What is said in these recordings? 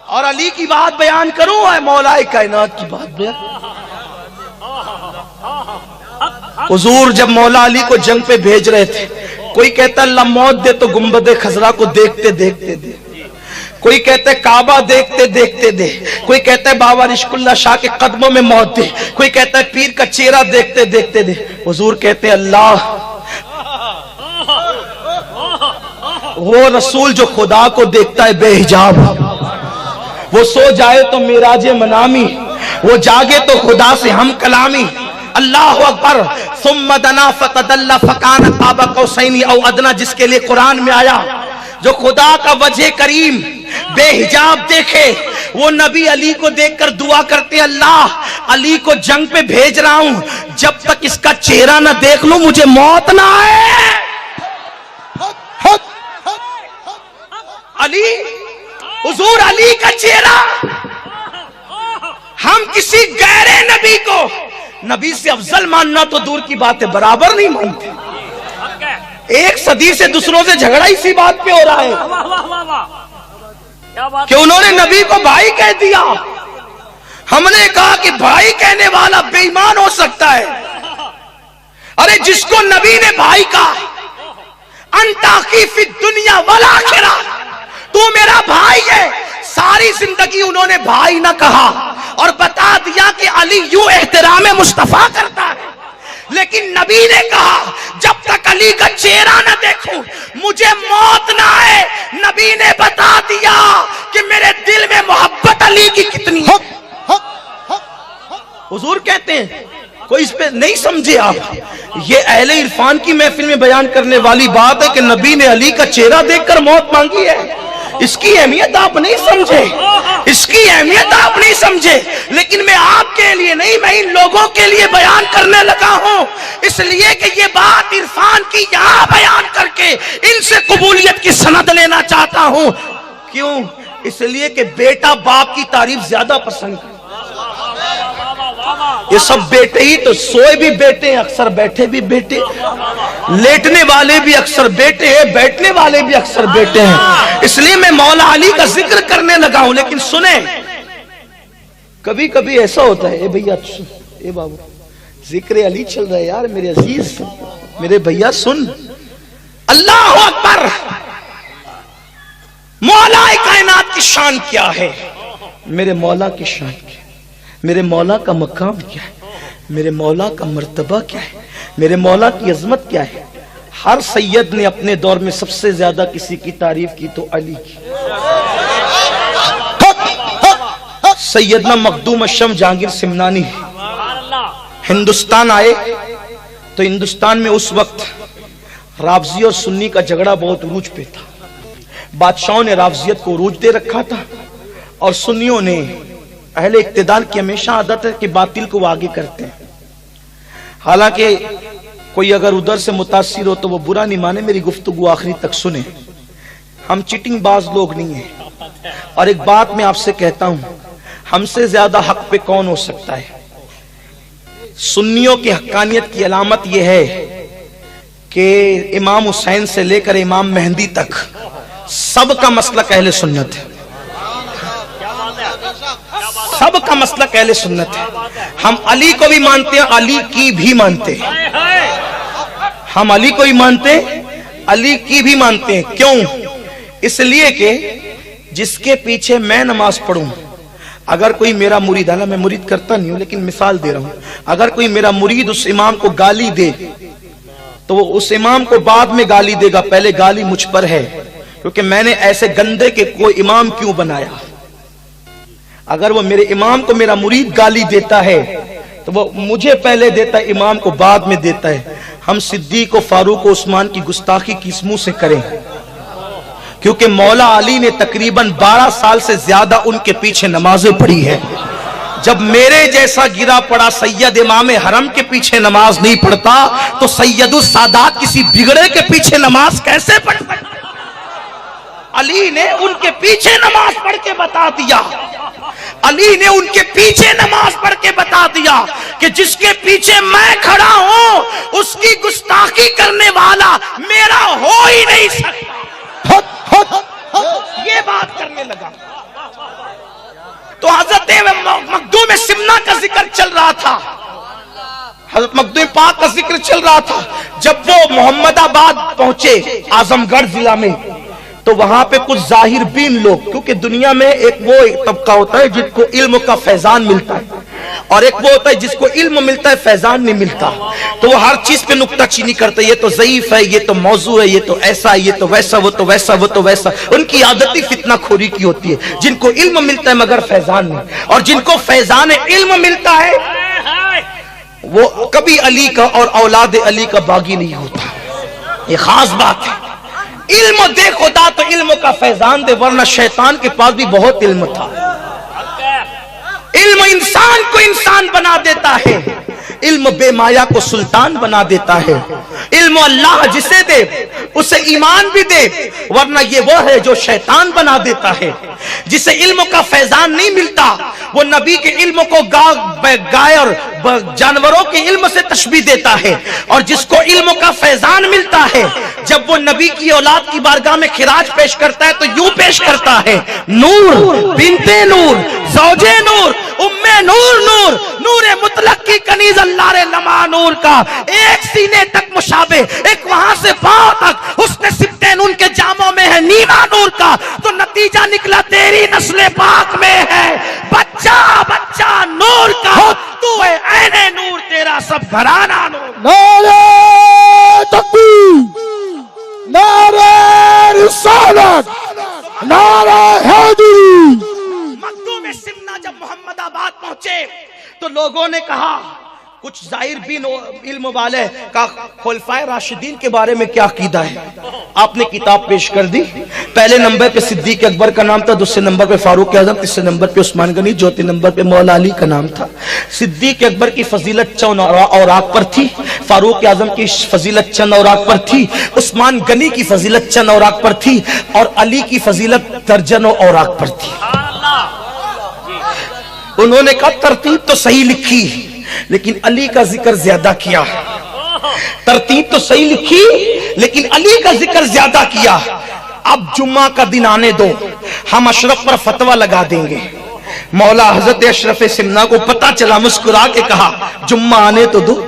اور علی کی بات بیان کروں اور مولا کائنات کی بات بیان. حضور جب مولا علی کو جنگ پہ بھیج رہے تھے، کوئی کہتا اللہ موت دے تو گنبد خضرا کو دیکھتے دیکھتے دے، کوئی کہتا ہے کعبہ دیکھتے دیکھتے دے، کوئی کہتا ہے بابا رشک اللہ شاہ کے قدموں میں موت دے، کوئی کہتا ہے پیر کا چہرہ دیکھتے دیکھتے دے. حضور کہتے ہیں اللہ وہ رسول جو خدا کو دیکھتا ہے بے حجاب، وہ سو جائے تو معراج منامی، وہ جاگے تو خدا سے ہم کلامی. اللہ اکبر. ثم دنا فتدلى فكان قاب قوسين او ادنى، جس کے لیے قرآن میں آیا جو خدا کا وجہ کریم بے حجاب دیکھے، وہ نبی علی کو دیکھ کر دعا کرتے اللہ علی کو جنگ پہ بھیج رہا ہوں، جب تک اس کا چہرہ نہ دیکھ لوں مجھے موت نہ آئے. علی، حضور علی کا چہرہ ہم کسی غیر نبی کو نبی سے افضل ماننا تو دور کی بات ہے، برابر نہیں مانتے. ایک صدی سے دوسروں سے جھگڑا اسی بات پہ ہو رہا ہے کہ انہوں نے نبی کو بھائی کہہ دیا. ہم نے کہا کہ بھائی کہنے والا بے ایمان ہو سکتا ہے. ارے جس کو نبی نے بھائی کہا، انت اخی فی الدنیا والآخرہ، تو میرا بھائی ہے، ساری زندگی انہوں نے بھائی نہ کہا اور بتا دیا کہ علی یوں احترام مصطفیٰ کرتا ہے. لیکن نبی نے کہا جب تک علی کا چہرہ نہ دیکھوں مجھے موت نہ آئے. نبی نے بتا دیا کہ میرے دل میں محبت علی کی کتنی ہے. حضور کہتے ہیں کوئی اس پہ نہیں سمجھے آپ، یہ اہل عرفان کی محفل میں بیان کرنے والی بات ہے کہ نبی نے علی کا چہرہ دیکھ کر موت مانگی ہے. اس کی اہمیت آپ نہیں سمجھے، اس کی اہمیت آپ نہیں سمجھے. لیکن میں آپ کے لیے نہیں، میں ان لوگوں کے لیے بیان کرنے لگا ہوں، اس لیے کہ یہ بات عرفان کی یہاں بیان کر کے ان سے قبولیت کی سند لینا چاہتا ہوں. کیوں؟ اس لیے کہ بیٹا باپ کی تعریف زیادہ پسند کرتا. یہ سب بیٹے ہی تو، سوئے بھی بیٹے ہیں اکثر، بیٹھے بھی بیٹے، لیٹنے والے بھی اکثر بیٹے ہیں، بیٹھنے والے بھی اکثر بیٹے ہیں. اس لیے میں مولا علی کا ذکر کرنے لگا ہوں. لیکن سنیں، کبھی کبھی ایسا ہوتا ہے، اے بھیا اے بابو ذکر علی چل رہا ہے یار، میرے عزیز میرے بھیا سن. اللہ اکبر. مولا کائنات کی شان کیا ہے؟ میرے مولا کی شان کیا ہے؟ میرے مولا کا مقام کیا ہے؟ میرے مولا کا مرتبہ کیا ہے؟ میرے مولا کی عظمت کیا ہے؟ ہر سید نے اپنے دور میں سب سے زیادہ کسی کی تعریف کی تو علی کی. سیدنا مخدوم الشمس جہانگیر سمنانی ہندوستان آئے تو ہندوستان میں اس وقت رافضی اور سنی کا جھگڑا بہت عروج پہ تھا. بادشاہوں نے رافضیت کو عروج دے رکھا تھا اور سنیوں نے، اہل اقتدار کی ہمیشہ عادت ہے کہ باطل کو آگے کرتے ہیں. حالانکہ کوئی اگر ادھر سے متاثر ہو تو وہ برا نہیں مانے، میری گفتگو آخری تک سنیں. ہم چیٹنگ باز لوگ نہیں ہیں. اور ایک بات میں آپ سے کہتا ہوں، ہم سے زیادہ حق پہ کون ہو سکتا ہے؟ سنیوں کی حقانیت کی علامت یہ ہے کہ امام حسین سے لے کر امام مہدی تک سب کا مسلک اہل سنت ہے. سب کا مسلک اہل سنت ہے. ہم علی کو بھی مانتے ہیں، علی کی بھی مانتے ہیں. ہم علی کو بھی مانتے ہیں، علی کی بھی مانتے ہیں. کیوں؟ اس لیے کہ جس کے پیچھے میں نماز پڑھوں، اگر کوئی میرا مرید، میں مرید کرتا نہیں ہوں لیکن مثال دے رہا ہوں، اگر کوئی میرا مرید اس امام کو گالی دے تو وہ اس امام کو بعد میں گالی دے گا، پہلے گالی مجھ پر ہے، کیونکہ میں نے ایسے گندے کے کوئی امام کیوں بنایا. اگر وہ میرے امام کو میرا مرید گالی دیتا ہے تو وہ مجھے پہلے دیتا ہے، امام کو بعد میں دیتا ہے. ہم صدیق و فاروق و عثمان کی گستاخی کس منہ سے کریں؟ کیونکہ مولا علی نے تقریباً 12 سال سے زیادہ ان کے پیچھے نمازیں پڑھی ہے. جب میرے جیسا گرا پڑا سید امام حرم کے پیچھے نماز نہیں پڑھتا تو سید السادات کسی بگڑے کے پیچھے نماز کیسے پڑھتا؟ علی نے ان کے پیچھے نماز پڑھ کے بتا دیا، علی نے ان کے پیچھے نماز پڑھ کے بتا دیا کہ جس کے پیچھے میں کھڑا ہوں اس کی گستاخی کرنے والا میرا ہو ہی نہیں سکتا. یہ بات کرنے لگا. تو حضرت مخدوم سمنا کا ذکر چل رہا تھا، حضرت مخدوم پاک کا ذکر چل رہا تھا. جب وہ محمد آباد پہنچے اعظم گڑھ ضلع میں، تو وہاں پہ کچھ ظاہر بین لوگ، کیونکہ دنیا میں ایک وہ طبقہ ہوتا ہے جس کو علم کا فیضان ملتا ہے، اور ایک وہ ہوتا ہے جس کو علم ملتا ہے فیضان نہیں ملتا. تو وہ ہر چیز پہ نکتہ چینی کرتے، یہ تو ضعیف ہے، یہ تو موضوع ہے، یہ تو ایسا، یہ تو ویسا، وہ تو ویسا، وہ تو ویسا. ان کی عادت ہی فتنہ خوری کی ہوتی ہے. جن کو علم ملتا ہے مگر فیضان نہیں، اور جن کو فیضان علم ملتا ہے وہ کبھی علی کا اور اولاد علی کا باغی نہیں ہوتا. یہ خاص بات ہے. علم دے خدا تو علم کا فیضان دے، ورنہ شیطان کے پاس بھی بہت علم تھا. علم انسان کو انسان بنا دیتا ہے، علم بے مایا کو سلطان بنا دیتا ہے. علم اللہ جسے دے اسے ایمان بھی دے، ورنہ یہ وہ ہے جو شیطان بنا دیتا ہے. جسے علم کا فیضان نہیں ملتا وہ نبی کے علم کو گائے اور جانوروں کے علم سے تشبیہ دیتا ہے. اور جس کو علم کا فیضان ملتا ہے جب وہ نبی کی اولاد کی بارگاہ میں خراج پیش کرتا ہے تو یوں پیش کرتا ہے: نور بنت نور زوجے نور ام نور نور نور مطلق کی کنیز اللہ رے لما نور کا. ایک سینے تک مشابہ، ایک وہاں سے پاؤں تک حسن سبتین ان کے جاموں میں ہے نیما نور کا. تو نتیجہ نکلا تیری نسل پاک میں ہے بچہ بچہ نور کا. تو ہے عین نور، تیرا سب گھرانہ نور. نعرہ تکبیر، نعرہ رسالت، نعرہ حیدری. مخدوم سمنا جب محمد آباد پہنچے تو لوگوں نے کہا، کچھ ظاہر بین علم والے کا خلفائے راشدین کے بارے میں کیا عقیدہ ہے. آپ نے کتاب پیش کر دی. پہلے نمبر پہ صدیق اکبر کا نام تھا، دوسرے نمبر پہ فاروق اعظم، تیسرے نمبر پہ عثمان غنی، چوتھے نمبر پہ مولا علی کا نام تھا. صدیق اکبر کی فضیلت چند اوراق پر تھی، فاروق اعظم کی فضیلت چند اوراق پر تھی، عثمان غنی کی فضیلت چند اوراق پر تھی، اور علی کی فضیلت درجنوں اوراق پر تھی. انہوں نے کہا ترتیب تو صحیح لکھی لیکن علی کا ذکر زیادہ کیا. ترتیب تو صحیح لکھی لیکن علی کا ذکر زیادہ کیا. اب جمعہ کا دن آنے دو، ہم اشرف پر فتویٰ لگا دیں گے. مولا حضرت اشرف سمنا کو پتا چلا، مسکرا کے کہا جمعہ آنے تو دو.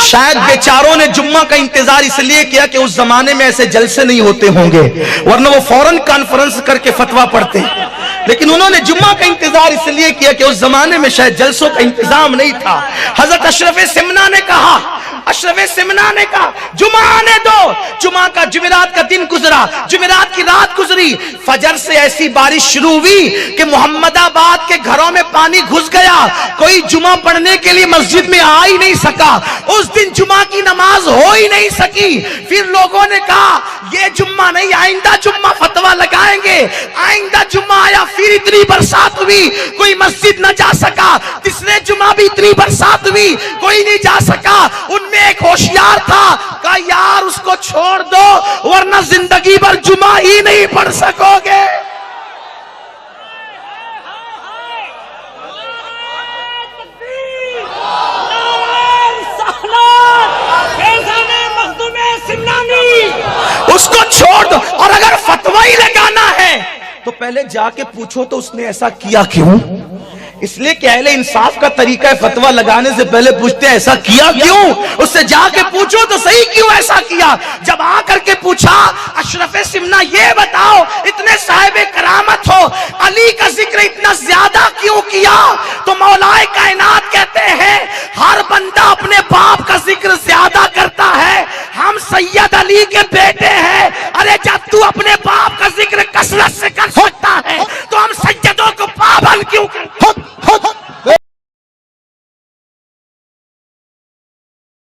شاید بیچاروں نے جمعہ کا انتظار اس لیے کیا کہ اس زمانے میں ایسے جلسے نہیں ہوتے ہوں گے، ورنہ وہ فوراً کانفرنس کر کے فتویٰ پڑھتے. لیکن انہوں نے جمعہ کا انتظار اس لیے کیا کہ اس زمانے میں شاید جلسوں کا انتظام نہیں تھا. حضرت اشرف سمنا نے کہا، جمعہ آنے دو. جمعہ کا جمعرات کا دن گزرا، جمعرات کی رات گزری، فجر سے ایسی بارش شروع ہوئی کہ محمد آباد کے گھروں میں پانی گھس گیا. کوئی جمعہ پڑھنے کے لیے مسجد میں آ ہی نہیں سکا. اس دن جمعہ کی نماز ہو ہی نہیں سکی. پھر لوگوں نے کہا یہ جمعہ نہیں، آئندہ جمعہ فتویٰ لگائیں گے. آئندہ جمعہ آیا، پھر اتنی برسات ہوئی کوئی مسجد نہ جا سکا. تیسرے جمعہ بھی اتنی برسات ہوئی کوئی نہیں جا سکا. ان میں ایک ہوشیار تھا، کہا یار اس کو چھوڑ دو ورنہ زندگی بھر جمعہ ہی نہیں پڑھ سکو گے. اس کو چھوڑ دو. اور اگر فتویٰ ہی لگانا ہے تو پہلے جا کے پوچھو تو اس نے ایسا کیا کیوں. اس لیے کہ اہل انصاف کا طریقہ ہے فتویٰ لگانے سے پہلے پوچھتے ہیں ایسا کیا کیوں. اس سے جا کے پوچھو تو صحیح کیوں ایسا کیا. جب آ کر کے پوچھا اشرف سمنا یہ بتاؤ اتنے صاحب کرامت ہو علی کا ذکر اتنا زیادہ کیوں کیا. تو مولا کائنات کہتے ہیں ہر بندہ اپنے باپ کا ذکر زیادہ کرتا ہے. ہم سید علی کے